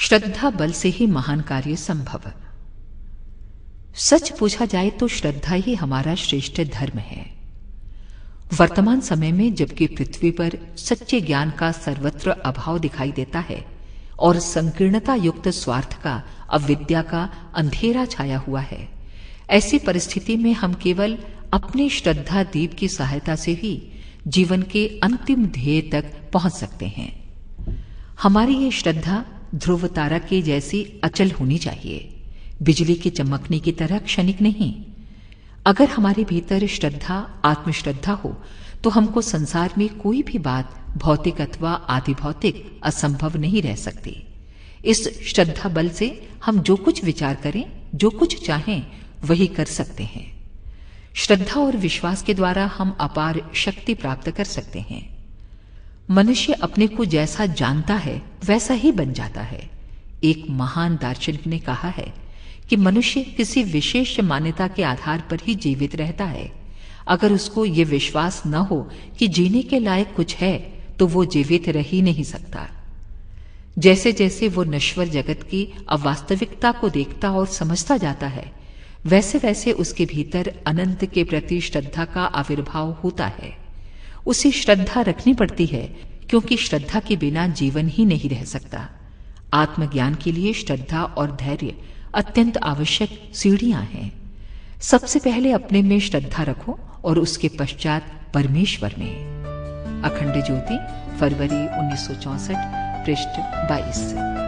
श्रद्धा बल से ही महान कार्य संभव। सच पूछा जाए तो श्रद्धा ही हमारा श्रेष्ठ धर्म है। वर्तमान समय में जबकि पृथ्वी पर सच्चे ज्ञान का सर्वत्र अभाव दिखाई देता है और संकीर्णता युक्त स्वार्थ का, अविद्या का अंधेरा छाया हुआ है, ऐसी परिस्थिति में हम केवल अपने श्रद्धा दीप की सहायता से ही जीवन के अंतिम ध्येय तक पहुंच सकते हैं। हमारी ये श्रद्धा ध्रुव तारा के जैसी अचल होनी चाहिए, बिजली के चमकने की तरह क्षणिक नहीं। अगर हमारे भीतर श्रद्धा, आत्मश्रद्धा हो तो हमको संसार में कोई भी बात भौतिक अथवा आदि भौतिक असंभव नहीं रह सकती। इस श्रद्धा बल से हम जो कुछ विचार करें, जो कुछ चाहें, वही कर सकते हैं। श्रद्धा और विश्वास के द्वारा हम अपार शक्ति प्राप्त कर सकते हैं। मनुष्य अपने को जैसा जानता है वैसा ही बन जाता है। एक महान दार्शनिक ने कहा है कि मनुष्य किसी विशेष मान्यता के आधार पर ही जीवित रहता है। अगर उसको ये विश्वास न हो कि जीने के लायक कुछ है तो वो जीवित रह ही नहीं सकता। जैसे जैसे वो नश्वर जगत की अवास्तविकता को देखता और समझता जाता है, वैसे वैसे उसके भीतर अनंत के प्रति श्रद्धा का आविर्भाव होता है। उसे श्रद्धा रखनी पड़ती है क्योंकि श्रद्धा के बिना जीवन ही नहीं रह सकता। आत्मज्ञान के लिए श्रद्धा और धैर्य अत्यंत आवश्यक सीढ़ियां हैं। सबसे पहले अपने में श्रद्धा रखो और उसके पश्चात परमेश्वर में। अखंड ज्योति, फरवरी 1964, पृष्ठ 22।